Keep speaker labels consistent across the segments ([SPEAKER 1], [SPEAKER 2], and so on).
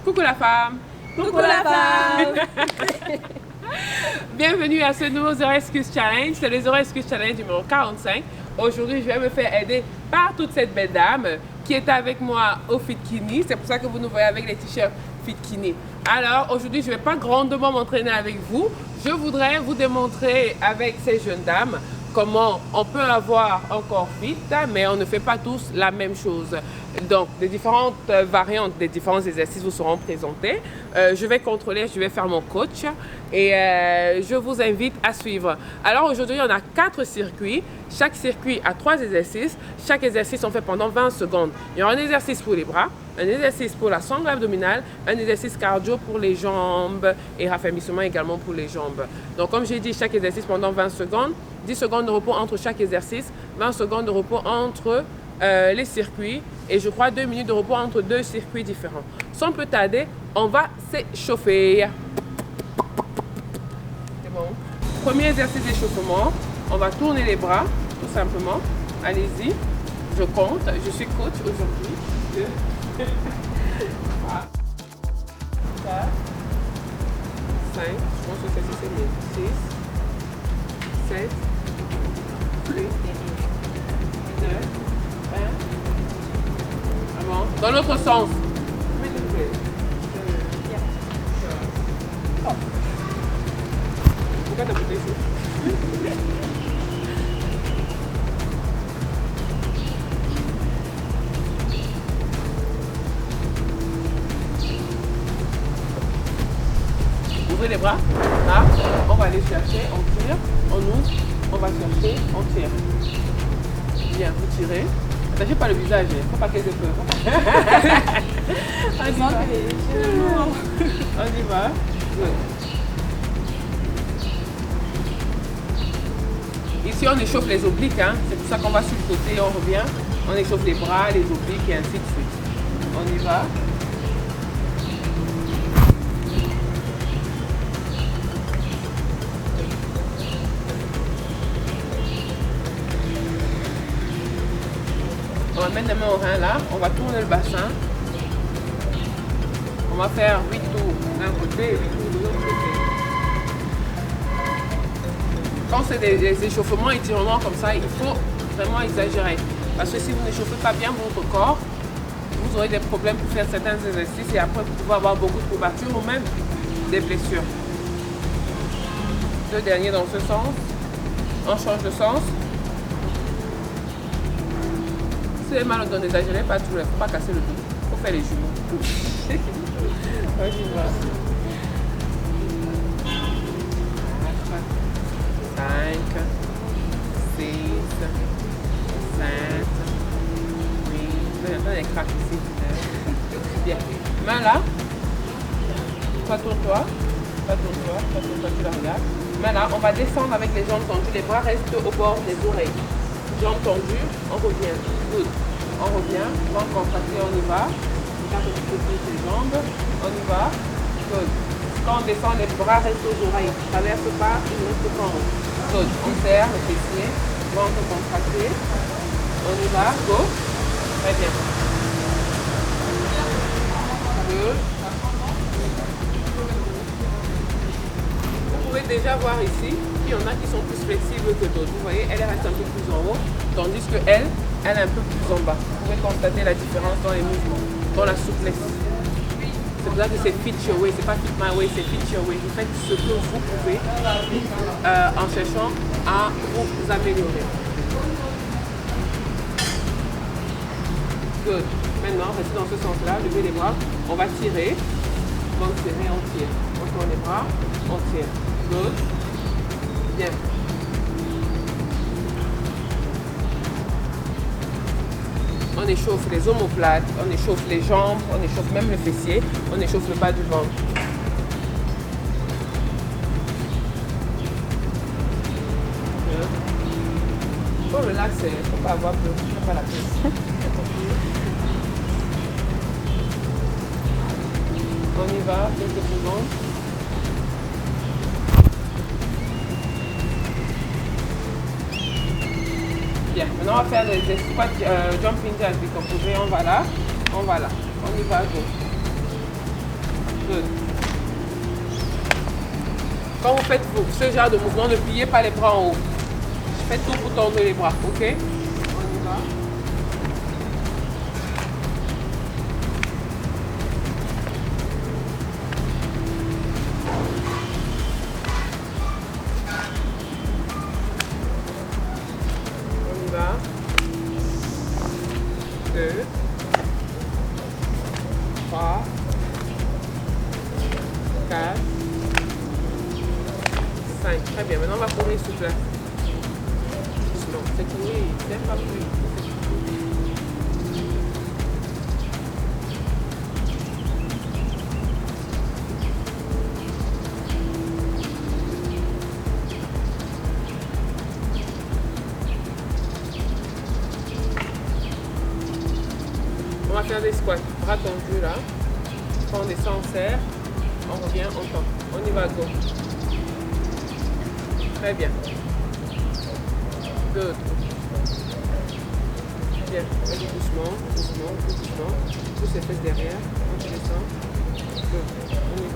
[SPEAKER 1] Coucou la femme.
[SPEAKER 2] Coucou la femme.
[SPEAKER 1] Bienvenue à ce nouveau Zero Excuse Challenge. C'est le Zero Excuse Challenge numéro 45. Aujourd'hui, je vais me faire aider par toute cette belle dame qui est avec moi au Fitkini. C'est pour ça que vous nous voyez avec les t-shirts Fitkini. Alors, aujourd'hui, je ne vais pas grandement m'entraîner avec vous. Je voudrais vous démontrer avec ces jeunes dames comment on peut avoir un corps fit, mais on ne fait pas tous la même chose. Donc, des différentes variantes, des différents exercices vous seront présentés. Je vais contrôler, je vais faire mon coach et je vous invite à suivre. Alors, aujourd'hui, on a 4 circuits. Chaque circuit a 3 exercices. Chaque exercice, on fait pendant 20 secondes. Il y aura un exercice pour les bras, un exercice pour la sangle abdominale, un exercice cardio pour les jambes et raffermissement également pour les jambes. Donc, comme j'ai dit, chaque exercice pendant 20 secondes. 10 secondes de repos entre chaque exercice, 20 secondes de repos entre les circuits et je crois 2 minutes de repos entre 2 circuits différents. Sans plus tarder, on va s'échauffer. C'est bon. Premier exercice d'échauffement, on va tourner les bras, tout simplement. Allez-y, je compte, je suis coach aujourd'hui. 2, 3, 4, 5, je pense que c'est mieux. 6, 7, 8, 9, 1. Ah bon? Dans l'autre sens. Pourquoi t'as poussé ici? Ouvrez les bras. Là, on va aller chercher, on tire, on ouvre, on va chercher, on tire. Bien, vous tirez. Attachez pas le visage, il ne faut pas qu'elle ait peur. On y va. On y va. Good. Ici, on échauffe les obliques. Hein. C'est pour ça qu'on va sur le côté et on revient. On échauffe les bras, les obliques et ainsi de suite. On y va. On va mettre les mains au rein là, on va tourner le bassin. On va faire 8 tours d'un côté et 8 tours de l'autre côté. Quand c'est des échauffements et étirements comme ça, il faut vraiment exagérer. Parce que si vous n'échauffez pas bien votre corps, vous aurez des problèmes pour faire certains exercices et après vous pouvez avoir beaucoup de courbatures ou même des blessures. 2 derniers dans ce sens. On change de sens. Si vous avez mal au dos, n'exagérez pas tout, il ne faut pas casser le dos. Il faut faire les genoux. On y va. 5, 6, 7, 8. J'entends des craques ici. Bien. Main là. Toi, tourne-toi. Toi, tourne-toi. Toi, tourne-toi, tu la regardes. Main là, on va descendre avec les jambes tendues. Les bras restent au bord des oreilles. Jambes tendues, on revient. Good. On revient. Ventre contracté, on y va. Regarde un petit peu plus les jambes. On y va. Good. Quand on descend, les bras restent aux oreilles. Ne traverse pas, ils ne restent pas en haut. Good. On serre le fessier. Ventre contracté. On y va. Go. Très bien. Good. Vous pouvez déjà voir ici. Il y en a qui sont plus flexibles que d'autres. Vous voyez, elle reste un peu plus en haut, tandis qu'elle est un peu plus en bas. Vous pouvez constater la différence dans les mouvements, dans la souplesse. C'est pour ça que c'est fit your way, c'est pas fit my way, c'est fit your way. Vous faites ce que vous pouvez en cherchant à vous améliorer. Good. Maintenant, restez dans ce sens-là, levez les bras. On va tirer. On tire, on tire. On tourne les bras, on tire. Good. Bien. On échauffe les omoplates, on échauffe les jambes, on échauffe même le fessier, on échauffe le bas du ventre. Il faut relaxer, il ne faut pas avoir peur, il ne faut pas la peur. On y va, quelques secondes. Bien, maintenant on va faire des squats jumping jacks décomposés. On va là, on y va, go. Good. Quand vous faites ce genre de mouvement, ne pliez pas les bras en haut. Faites tout pour tendre les bras, ok? On y va. On y va. 2, 3, 4, 5. Très bien. Maintenant, on va courir sous place. Non, c'est courir. N'aime pas plus. On va faire des squats. Bras tendus là. Quand on descend, on serre. On revient, on tend. On y va, go. Très bien. Good. Bien. Vas-y, doucement, doucement, doucement. Pousse les fesses derrière. On descend. Good. On y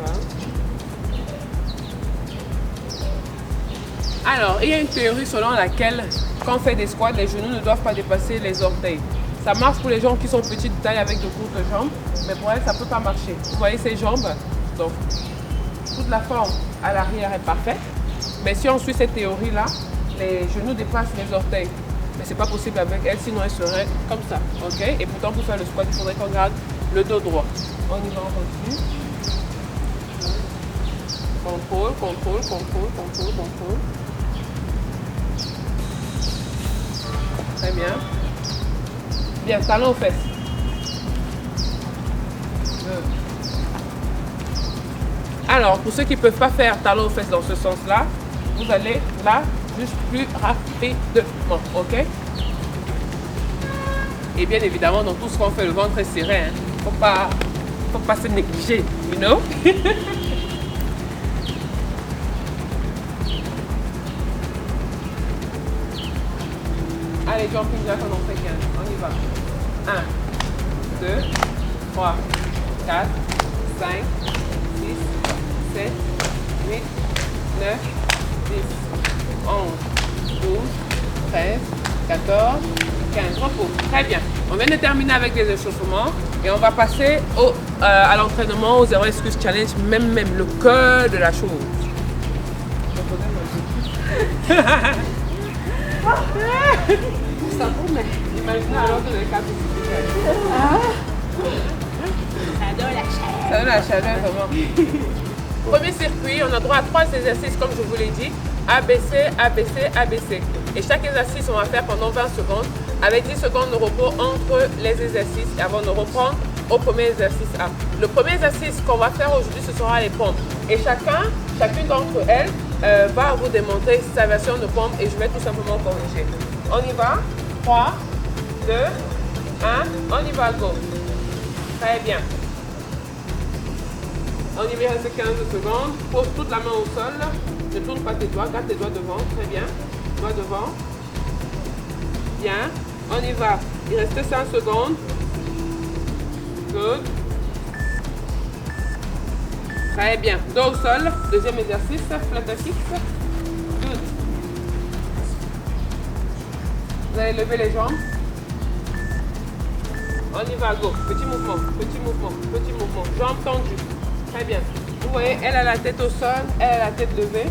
[SPEAKER 1] va. Alors, il y a une théorie selon laquelle, quand on fait des squats, les genoux ne doivent pas dépasser les orteils. Ça marche pour les gens qui sont petits de taille avec de courtes jambes, mais pour elles, ça ne peut pas marcher. Vous voyez ces jambes? Donc, toute la forme à l'arrière est parfaite. Mais si on suit cette théorie-là, les genoux dépassent les orteils. Mais ce n'est pas possible avec elles, sinon elles seraient comme ça. Ok? Et pourtant, pour faire le squat, il faudrait qu'on garde le dos droit. On y va, on continue. Contrôle, contrôle, contrôle, contrôle, contrôle. Très bien. Bien, talon aux fesses. Alors, pour ceux qui ne peuvent pas faire talon aux fesses dans ce sens-là, vous allez là, juste plus rapidement, ok? Et bien évidemment, dans tout ce qu'on fait, le ventre est serré. Hein. Faut pas se négliger, you know? Allez, jumping jack, on en fait 15. On y va. 1, 2, 3, 4, 5, 6, 7, 8, 9, 10, 11, 12, 13, 14, 15. Repos. Très bien. On vient de terminer avec les échauffements et on va passer à l'entraînement, aux Zero Excuse Challenge, même le cœur de la chose. Imaginez alors que les câbles
[SPEAKER 2] Ça donne la chaleur.
[SPEAKER 1] ça donne la chaleur vraiment. Premier circuit, on a droit à 3 exercices comme je vous l'ai dit. ABC, ABC, ABC. Et chaque exercice, on va faire pendant 20 secondes avec 10 secondes de repos entre les exercices avant de reprendre au premier exercice A. Le premier exercice qu'on va faire aujourd'hui, ce sera les pompes. Et chacune d'entre elles va vous démontrer sa version de pompe et je vais tout simplement corriger. On y va. 3, 2, 1, on y va, go. Très bien. On y va, reste 15 secondes. Pose toute la main au sol. Ne tourne pas tes doigts, garde tes doigts devant. Très bien. Doigts devant. Bien. On y va. Il reste 5 secondes. Good. Très bien. Dos au sol. Deuxième exercice. Flat fixe. Good. Vous allez lever les jambes. On y va, go. Petit mouvement, petit mouvement, petit mouvement. Jambes tendues. Très bien. Vous voyez, elle a la tête au sol, elle a la tête levée.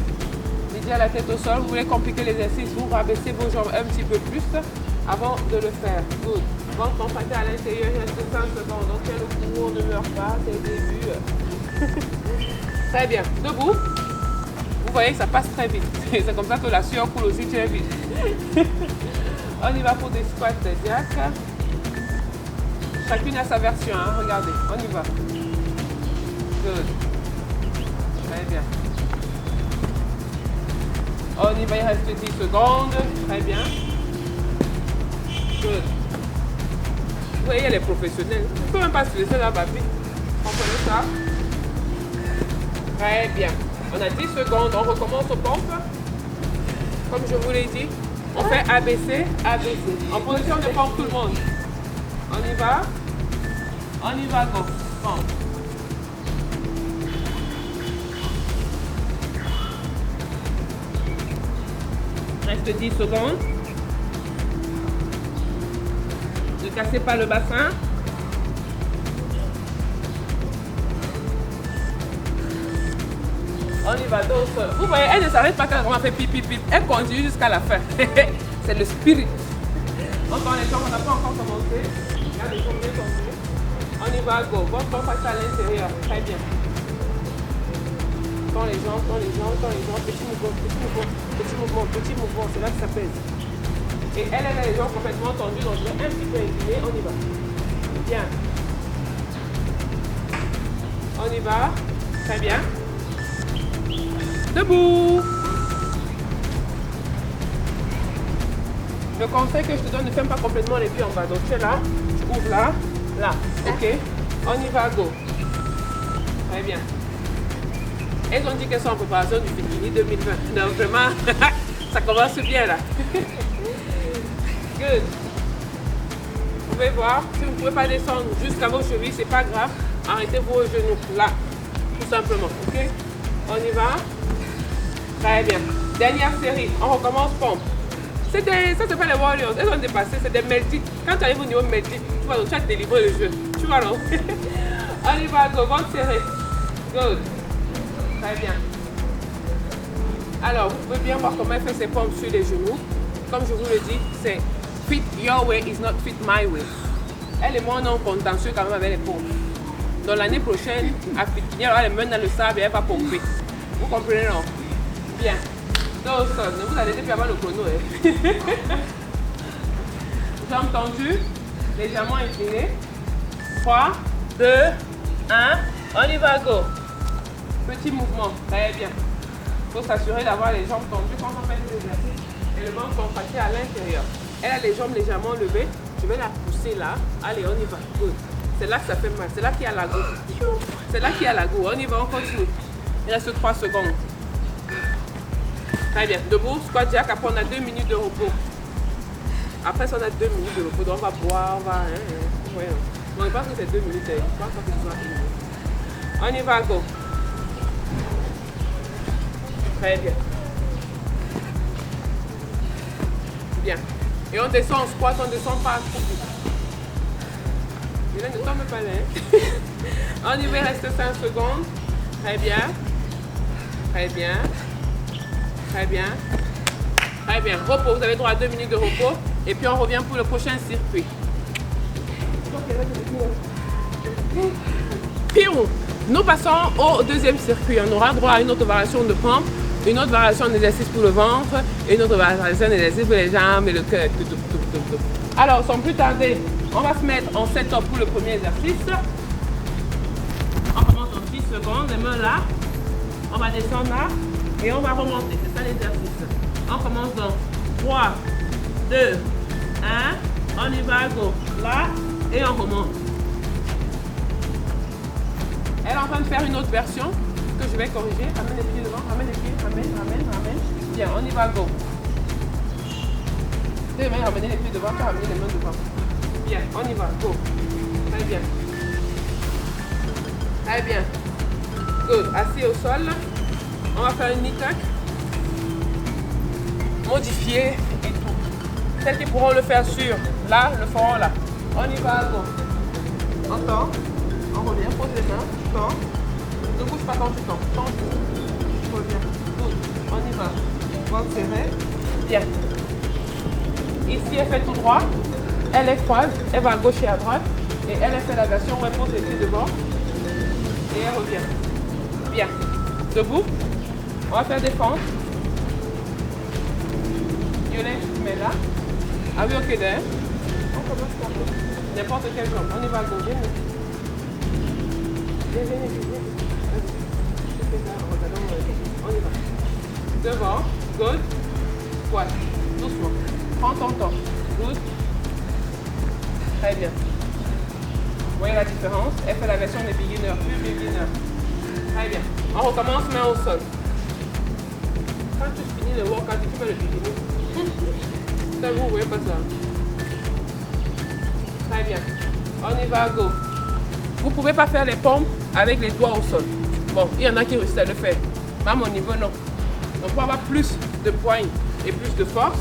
[SPEAKER 1] Lydia a la tête au sol. Vous voulez compliquer l'exercice, vous rabaissez vos jambes un petit peu plus avant de le faire. Good. Ventre contracté à l'intérieur, il reste 5 secondes. Donc, tiens le cours, ne meurs pas, c'est le début. Très bien. Debout. Vous voyez que ça passe très vite. C'est comme ça que la sueur coule aussi très vite. On y va pour des squats Jack. Chacune a sa version, hein. Regardez, on y va. Good. Très bien. On y va, il reste 10 secondes. Très bien. Good. Vous voyez, elle est professionnelle. On ne peut même pas se laisser là, papy. Comprenez ça? Très bien. On a 10 secondes, on recommence aux pompes. Comme je vous l'ai dit, on fait ABC, ABC. En position de pompe tout le monde. On y va. On y va, go. Pompe. reste 10 secondes. Ne cassez pas le bassin. On y va dos au sol. Vous voyez, elle ne s'arrête pas quand on fait pipi pipi. Elle continue jusqu'à la fin. C'est le spirit. Encore les jambes, on n'a pas encore commencé. Regarde les jambes bien tendues. On y va, go. Votre corps passe à l'intérieur. Très bien. Tends les jambes, tends les jambes, tends les jambes. Petit mouvement, petit mouvement, petit mouvement, petit mouvement. C'est là que ça pèse. Et elle a les jambes complètement tendues, donc je vais un petit peu incliner. On y va. Bien. On y va. Très bien. Debout. Le conseil que je te donne, ne ferme pas complètement les pieds en bas. Donc tu es là, tu ouvres là, là. Ok. On y va, go. Très bien. Elles ont dit qu'elles sont en préparation du bikini 2020. Non, vraiment, ça commence bien là. Good. Vous pouvez voir, si vous ne pouvez pas descendre jusqu'à vos chevilles, c'est pas grave. Arrêtez vos genoux là, tout simplement. Ok. On y va. Très bien. Dernière série, on recommence pompe. Ça c'est pas les Warriors, elles ont dépassé, c'est des melty. Quand tu arrives au niveau melty, tu vas donc tu as délivré le jeu. Tu vois non? On y va, go, ventre serré. Good. Très bien. Alors, vous pouvez bien voir comment elle fait ses pompes sur les genoux. Comme je vous le dis, c'est fit your way is not fit my way. Elle et moi, on est en contentieux quand même avec les pompes. Donc l'année prochaine, à Fitini, elle aura les mains dans le sable et elle va pomper. Vous comprenez non? Bien. Donc, ne vous arrêtez plus avant le chrono. Hein. Jambes tendues, légèrement inclinées. 3, 2, 1. On y va, go. Petit mouvement, très bien. Il faut s'assurer d'avoir les jambes tendues quand on fait des exercices et le ventre contracté à l'intérieur. Elle a les jambes légèrement levées. Je vais la pousser là. Allez, on y va. Good. C'est là que ça fait mal. C'est là qu'il y a la go. C'est là qu'il y a la go. On y va, on continue. Il reste 3 secondes. Très bien. Debout, squat jack. Après, on a 2 minutes de repos. Après ça, on a 2 minutes de repos. Donc, on va boire, on va... Ouais. Bon, je pense que c'est 2 minutes. Je pense que ce soit 1 minute. On y va, go. Très bien. Bien. Et on descend en squat, on ne descend pas trop vite. Ne tombe pas là. On y va, rester 5 secondes. Très bien. Très bien. Très bien. Très bien. Repos. Vous avez droit à 2 minutes de repos. Et puis on revient pour le prochain circuit. Pirou. Nous passons au deuxième circuit. On aura droit à une autre variation de pompe, une autre variation d'exercice pour le ventre, et une autre variation d'exercice pour les jambes et le cœur. Alors, sans plus tarder, on va se mettre en set-up pour le premier exercice. On commence en 10 secondes, les mains là. On va descendre là et on va remonter. C'est ça l'exercice. On commence dans 3, 2, 1. On y va, go. Là et on remonte. Elle est en train de faire une autre version que je vais corriger. Ramène les pieds devant, ramène les pieds, ramène. Bien, on y va, go. Tu vas ramener les pieds devant, tu vas ramener les mains devant. Bien, on y va, go. Très bien. Très bien. Good. Assis au sol. On va faire une knee tuck. Modifier et tout. Celles qui pourront le faire sur là, le feront là. On y va, go. On tend. On revient, pose les mains. Tu tends. Ne bouge pas quand tu tends. Tends. Reviens. Good. On y va. Ventre serré. Bien. Ici, elle fait tout droit. Elle est croise. Elle va à gauche et à droite. Et elle fait la version où elle pose les pieds devant. Et elle revient. Bien. Debout. On va faire des fentes. Violet, tu mets là. Are we okay there? On commence par n'importe quelle jambe. On y va, go. Viens. On y va. Devant. Good. Squat. Doucement. Prends ton temps. Good. Très bien. Vous voyez la différence? Elle fait la version des beginners. Plus beginner. Très bien. On recommence main au sol. Quand tu finis le workout, tu fais le beginner. Ça, vous ne voyez pas ça. Très bien. On y va, go. Vous ne pouvez pas faire les pompes avec les doigts au sol. Bon, il y en a qui réussissent à le faire. Mais à mon niveau, non. Donc, pour avoir plus de poigne, et plus de force.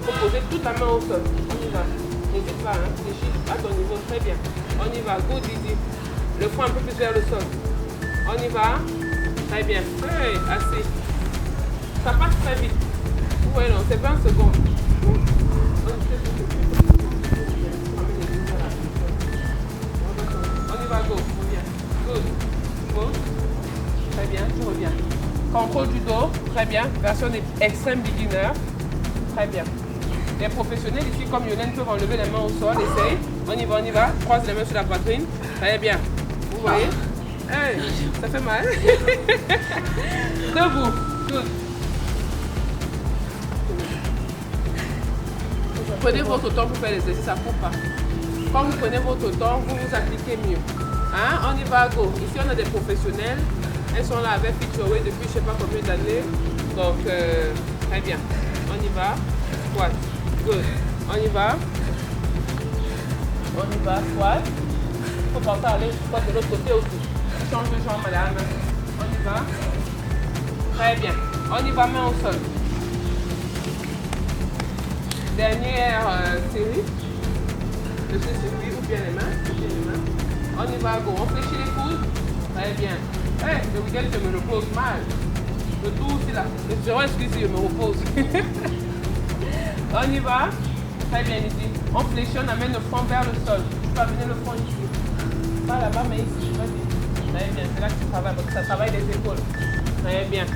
[SPEAKER 1] Il faut poser toute la main au sol. On y va. N'hésite pas, hein. Fléchis à ton niveau. Très bien. On y va. Good, easy. Le front un peu plus vers le sol. On y va. Très bien. Hey, assez. Ça passe très vite. Ouais, non, c'est 20 secondes. On y va, go. Reviens. Good. Good. Très bien, tu reviens. Contrôle du dos. Très bien. Version extrême beginner. Très bien. Les professionnels ici, comme Yolène, peuvent enlever les mains au sol. Essaye. On y va, on y va. Croise les mains sur la poitrine. Très bien. Vous voyez? Hey, ça fait mal. Debout. Good. Prenez votre temps pour faire l'exercice, ça ne court pas. Quand vous prenez votre temps, vous vous appliquez mieux. Hein? On y va, go. Ici, on a des professionnels. Elles sont là avec FitYourWay depuis je ne sais pas combien d'années. Donc, très bien. On y va. Squat. Good. On y va. On y va. Squat. Il faut penser à aller squat de l'autre côté aussi. Change de jambe, madame. On y va. Très bien. On y va, main au sol. Dernière série. De ce circuit, ou bien les mains. On y va, go. On fléchit les coudes. Très bien. Hey, le week-end, je me repose mal. Le tout aussi là. Le zéro excuse, je me repose. On y va. Très bien, ici. On fléchit, on amène le front vers le sol. Tu peux amener le front ici. Pas là-bas, mais ici. Vas-y. Très bien, c'est là que tu travailles. Parce que ça travaille les épaules. Très bien.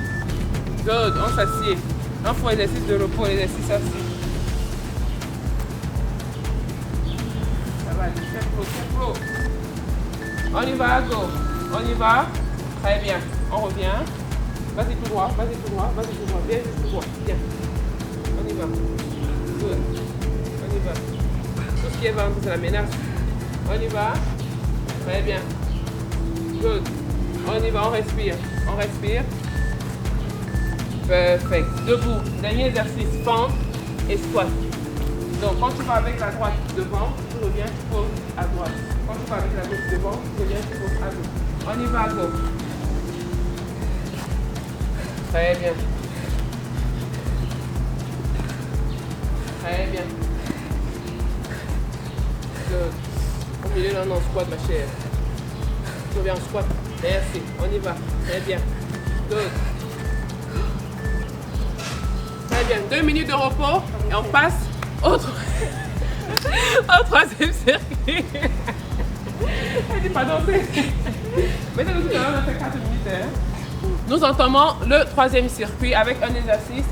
[SPEAKER 1] Good, on s'assied. On fait l'exercice de repos, l'exercice assis. Ça va, c'est pro. On y va, go. On y va. Très bien. On revient. Vas-y tout droit, vas-y tout droit, vas-y tout droit. Viens juste tout droit. Bien. On y va. Good. On y va. Tout ce qui est ventre, c'est la menace. On y va. Très bien. Good. On y va, on respire. On respire. Perfect. Debout. Dernier exercice. Fente et squat. Donc quand tu vas avec la droite devant, tu reviens, tu poses à droite. Quand tu vas avec la gauche devant, tu reviens, tu poses à gauche. On y va, go. Très bien. Très bien. Good. Au milieu, là, on est en squat, ma chère. Tu reviens en squat. Merci. On y va. Très bien. Good. Très bien. 2 minutes de repos et on passe au troisième circuit. Elle dit pas danser. Mais c'est tout à l'heure, on a fait 4 minutes. Hein. Nous entamons le troisième circuit avec un exercice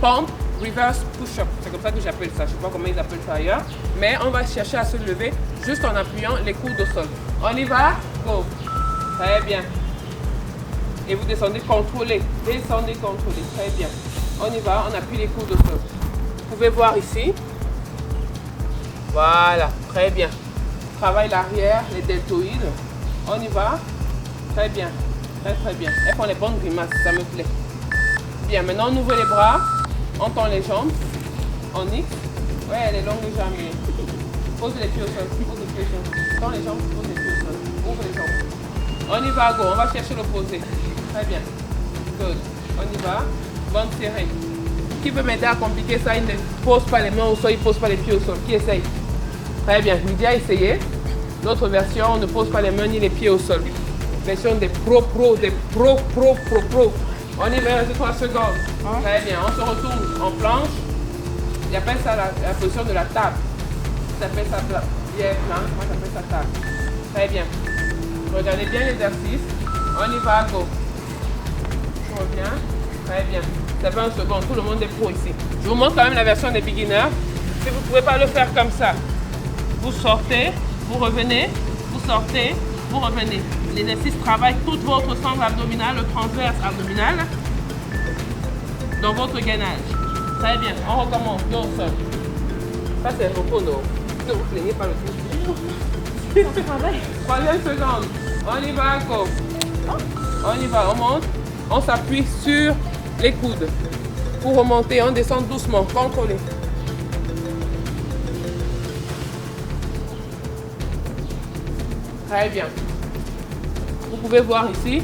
[SPEAKER 1] pump, reverse, push-up. C'est comme ça que j'appelle ça. Je ne sais pas comment ils appellent ça ailleurs. Mais on va chercher à se lever juste en appuyant les coudes au sol. On y va? Go. Très bien. Et vous descendez contrôlé. Descendez contrôlé. Très bien. On y va, on appuie les coudes au sol. Vous pouvez voir ici. Voilà, très bien. Travaille l'arrière, les deltoïdes. On y va. Très bien. Très bien. Elles font les bonnes grimaces, ça me plaît. Bien, maintenant on ouvre les bras. On tend les jambes. On X. Ouais, les longues jambes. Pose les pieds au sol. Pose les pieds au sol. Tends les jambes, pose les pieds au sol. Ouvre les jambes. On y va, go. On va chercher l'opposé. Très bien. Good. On y va. Bonne serrée. Qui peut m'aider à compliquer ça? Il ne pose pas les mains au sol, il ne pose pas les pieds au sol. Qui essaye? Très bien. Lydia a essayé. L'autre version, on ne pose pas les mains ni les pieds au sol. Version des pro. On y va, reste 3 secondes. Très bien. On se retourne en planche. Ils appellent ça la position de la table. Ils appellent ça pierre planche. Moi, j'appelle ça table. Très bien. Regardez bien l'exercice. On y va, go. Je reviens. Très bien. Ça fait 1 seconde. Tout le monde est pro ici. Je vous montre quand même la version des beginners. Si vous ne pouvez pas le faire comme ça, vous sortez, vous revenez, vous sortez, vous revenez. L'exercice travaille tout votre centre abdominal, le transverse abdominal, dans votre gainage. Très bien. On recommence. Dos au sol. Ça, c'est le repos, non? Ne vous plaignez pas le tout. 3e seconde. On y va, go. On y va, on monte. On s'appuie sur les coudes. Pour remonter, on descend doucement, contrôlez. Très bien. Vous pouvez voir ici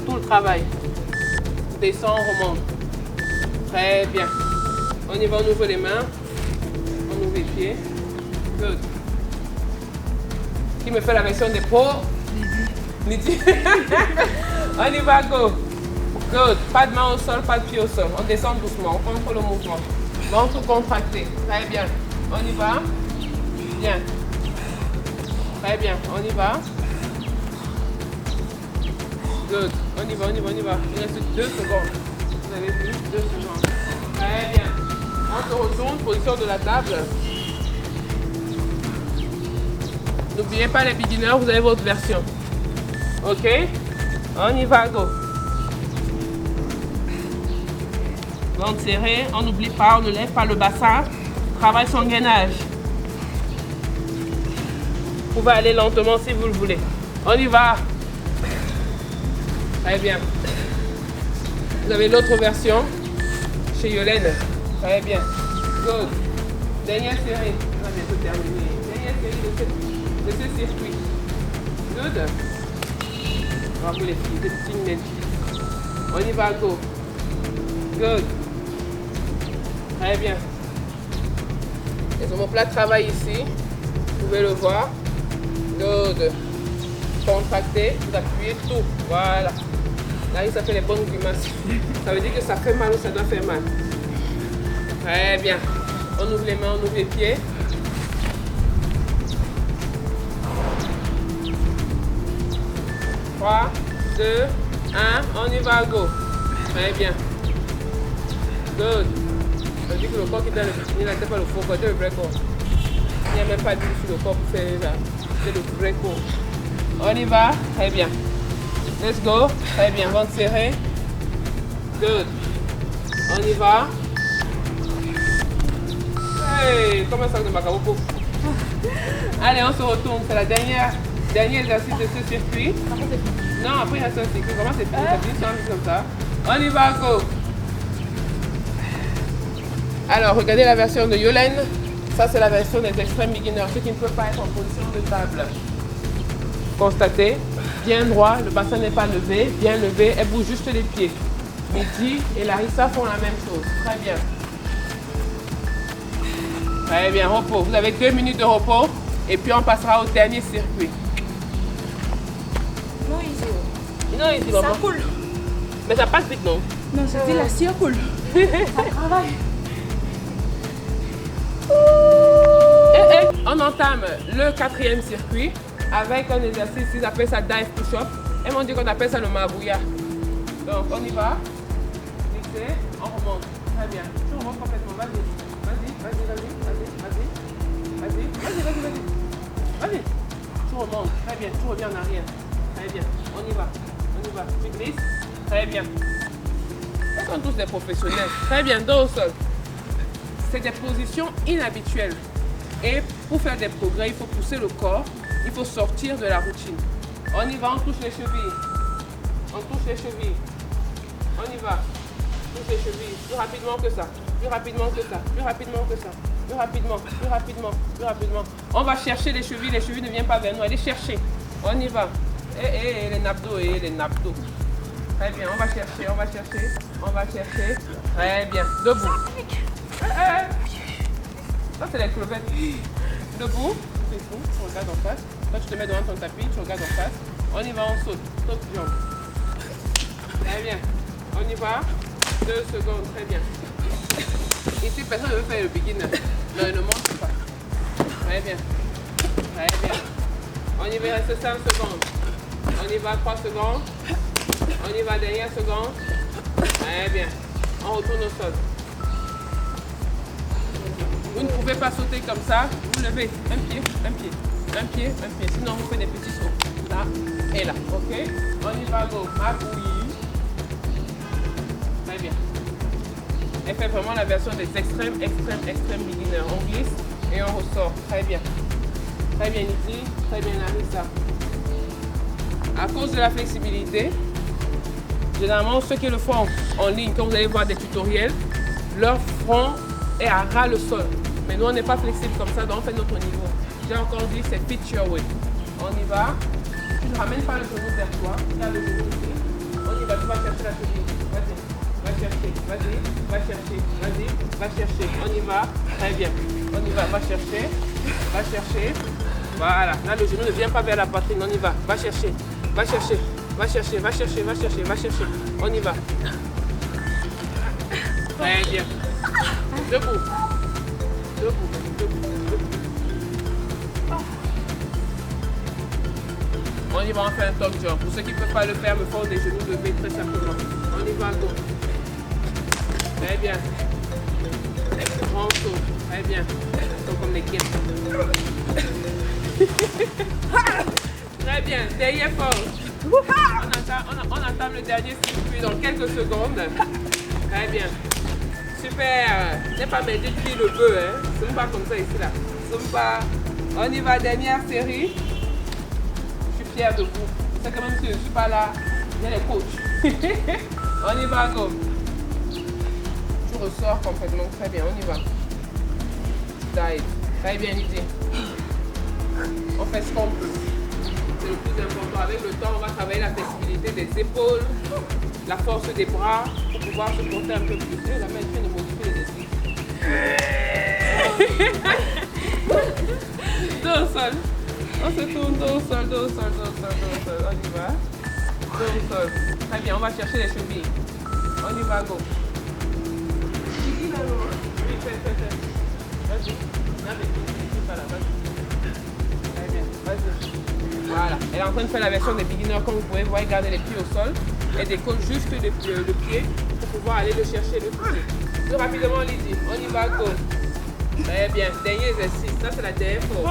[SPEAKER 1] tout le travail. Descend, remonte. Très bien. On y va, on ouvre les mains. On ouvre les pieds. Good. Qui me fait la version des pros? Lydie. On y va, go. Good. Pas de main au sol, pas de pied au sol. On descend doucement, on contrôle le mouvement. Ventre contracté. Très bien. On y va. Bien. Très bien. On y va. Good. On y va, on y va, on y va. Il reste 2 secondes. Vous avez vu? 2 secondes. Très bien. On se retourne, position de la table. N'oubliez pas les beginners, vous avez votre version. Ok? On y va, go. Ventre serré, on n'oublie pas, on ne lève pas le bassin. Travaille son gainage. Vous pouvez aller lentement si vous le voulez. On y va. Très bien. Vous avez l'autre version chez Yolène. Très bien. Good. Dernière série. On va bientôt terminer. Dernière série de ce circuit. Good. Bravo les filles, des petites mènes. On y va, go. Good. Très bien. Et sur mon plat de travail ici, vous pouvez le voir. Good. Contractez, vous appuyez tout. Voilà. Là, ça fait les bonnes grimaces. Ça veut dire que ça fait mal ou ça doit faire mal. Très bien. On ouvre les mains, on ouvre les pieds. Trois, 2, 1, on y va, go. Très bien. Good. Ça veut dire que le corps qui est dans le bikini, là, c'est pas le faux corps, c'est le vrai corps. Il n'y a même pas d'huile sur le corps pour faire ça. C'est le vrai corps. On y va. Très bien. Let's go. Très bien. Ventre serré. Good. On y va. Hey, comme un sac de macaroni. Allez, on se retourne. C'est la dernier exercice de ce circuit. Non, après il y a ce circuit. Comment c'est fini? Ça finit sans comme ça. On y va, go. Alors, regardez la version de Yolène. Ça, c'est la version des extrêmes beginners, ceux qui ne peuvent pas être en position de table. Constatez, bien droit, le bassin n'est pas levé, bien levé, elle bouge juste les pieds. Lydie et Larissa font la même chose. Très bien. Très bien, repos. Vous avez 2 minutes de repos et puis on passera au dernier circuit.
[SPEAKER 2] Non, ici.
[SPEAKER 1] Non, ici,
[SPEAKER 2] Ça
[SPEAKER 1] maman.
[SPEAKER 2] coule.
[SPEAKER 1] Mais ça passe vite, non?
[SPEAKER 2] Non, c'était la cire coule. Ça travaille.
[SPEAKER 1] On entame le 4e circuit avec un exercice, ils appellent ça dive push-up. Et on dit qu'on appelle ça le mabouya. Donc on y va. Fixez, on remonte. Très bien. Tu remontes complètement. Vas-y. Vas-y. Tu remontes. Très bien. Tu reviens en arrière. Très bien. On y va. Tu glisses. Très bien. Ils sont tous des professionnels. Très bien. Dos au sol. C'est des positions inhabituelles. Et pour faire des progrès, il faut pousser le corps, il faut sortir de la routine. On y va, on touche les chevilles. On touche les chevilles. On y va. On touche les chevilles. Plus rapidement que ça. Plus rapidement que ça. Plus rapidement que ça. Plus rapidement. Plus rapidement. Plus rapidement. On va chercher les chevilles. Les chevilles ne viennent pas vers nous. Allez chercher. On y va. Les nabdos. Les nabdos. Très bien. On va chercher. On va chercher. On va chercher. Très bien. Debout. Ça, c'est les crevettes. Debout, c'est tout. Tu regardes en face. Toi, tu te mets devant ton tapis, tu regardes en face. On y va, on saute. Saute jambe. Très bien. On y va. 2 secondes. Très bien. Ici, personne ne veut faire le beginner. Non, il ne monte pas. Très bien. Très bien. On y va, il reste 5 secondes. On y va, 3 secondes. On y va, dernière seconde. Très bien. On retourne au sol. Vous ne pouvez pas sauter comme ça. Vous levez un pied. Sinon, vous faites des petits sauts. Là et là. OK? On y va, go. Mabouille. Très bien. Elle fait vraiment la version des extrêmes beginners. On glisse et on ressort. Très bien. Très bien, Lydie. Très bien, Larissa. À cause de la flexibilité, généralement, ceux qui le font en ligne, quand vous allez voir des tutoriels, leur front est à ras le sol. Mais nous, on n'est pas flexible comme ça, donc on fait notre niveau. J'ai encore dit, c'est pitch your way. On y va. Tu ne ramènes pas le genou vers toi. Tu as le genou ici. On y va, tu vas chercher la cheville. Vas-y. Va chercher. Vas-y. va chercher. Vas-y, va chercher. On y va. Très bien. On y va, va chercher. Va chercher. Voilà. Là, le genou ne vient pas vers la poitrine. On y va. Va chercher. Va chercher. Va chercher, va chercher, va chercher, va chercher. On y va. Très bien. Debout. Debout, debout, debout. On y va, on fait un top jump. Pour ceux qui ne peuvent pas le faire, me font des genoux levés très simplement. On y va, go. Très bien. Grand saut. Très bien. Ils sont comme des guêtres. Très bien. Derrière fort. On entame le dernier circuit dans quelques secondes. Très bien. Super. C'est pas Meldy qui le veut, hein. C'est pas comme ça ici là. C'est pas. On y va, dernière série. Je suis fière de vous. C'est quand même si je ne suis pas là, il y a les coachs. On y va, go. Tu ressors complètement. Très bien, on y va. Dive. Très bien, Lydie. On fait ce qu'on peut. C'est le plus important. Avec le temps, on va travailler la flexibilité des épaules, la force des bras pour pouvoir se porter un peu plus. Et la main est de modifier les exercices. Dos au sol. On se tourne dos au sol, dos au sol, dos au sol, dos au sol. On y va. Dos au sol. Très bien, on va chercher les chevilles. On y va, go. Oui, fais. Vas-y. Non, mais pas là, vas-y. Très bien, vas-y. Voilà, elle est en train de faire la version des beginners comme vous pouvez voir, garder les pieds au sol et décolle juste le pied pour pouvoir aller le chercher, le toucher. Plus rapidement, Lydie, on y va, go. Très bien, dernier exercice, ça c'est la DFO.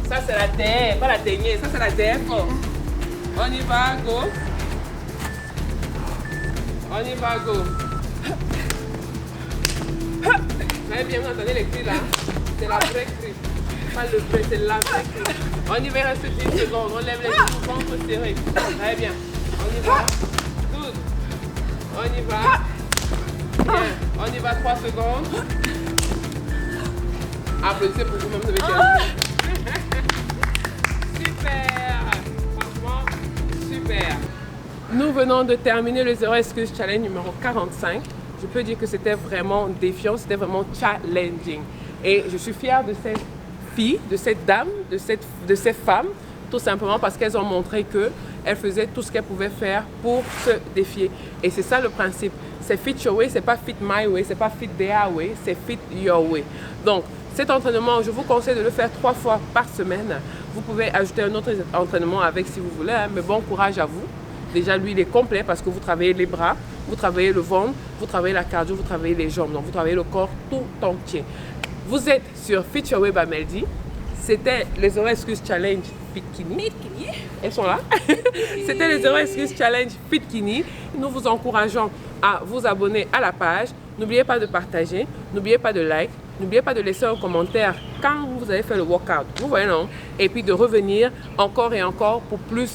[SPEAKER 1] Ça c'est la DF, pas la dernière, ça c'est la DFO. On y va, go. On y va, go. Très bien, vous entendez les cris là? C'est la vraie cri. Pas le vrai, c'est la vraie cri. On y va, il reste 10 secondes. On lève les genoux, ventre serré. Très bien. On y va. Good. On y va. Bien. On y va 3 secondes. Applaudissez pour vous-même, vous avez terminé. Super. Franchement, super. Nous venons de terminer le Zero Excuse Challenge numéro 45. Je peux dire que c'était vraiment défiant, c'était vraiment challenging. Et je suis fière de cette fille, de cette dame, de ces femmes, tout simplement parce qu'elles ont montré qu'elles faisaient tout ce qu'elles pouvaient faire pour se défier. Et c'est ça le principe. C'est fit your way, c'est pas fit my way, c'est pas fit their way, c'est fit your way. Donc, cet entraînement, je vous conseille de le faire 3 fois par semaine. Vous pouvez ajouter un autre entraînement avec si vous voulez, hein, mais bon courage à vous. Déjà, lui, il est complet parce que vous travaillez les bras, vous travaillez le ventre, vous travaillez la cardio, vous travaillez les jambes. Donc, vous travaillez le corps tout entier. Vous êtes sur Fit Your Way by Meldy. C'était les Zero Excuse Challenge Fitkini. Elles sont là. C'était les Zero Excuse Challenge Fitkini. Nous vous encourageons à vous abonner à la page. N'oubliez pas de partager. N'oubliez pas de like. N'oubliez pas de laisser un commentaire quand vous avez fait le workout. Vous voyez, non? Et puis de revenir encore et encore pour plus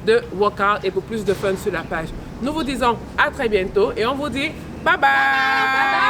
[SPEAKER 1] de workout et pour plus de fun sur la page. Nous vous disons à très bientôt et on vous dit bye bye!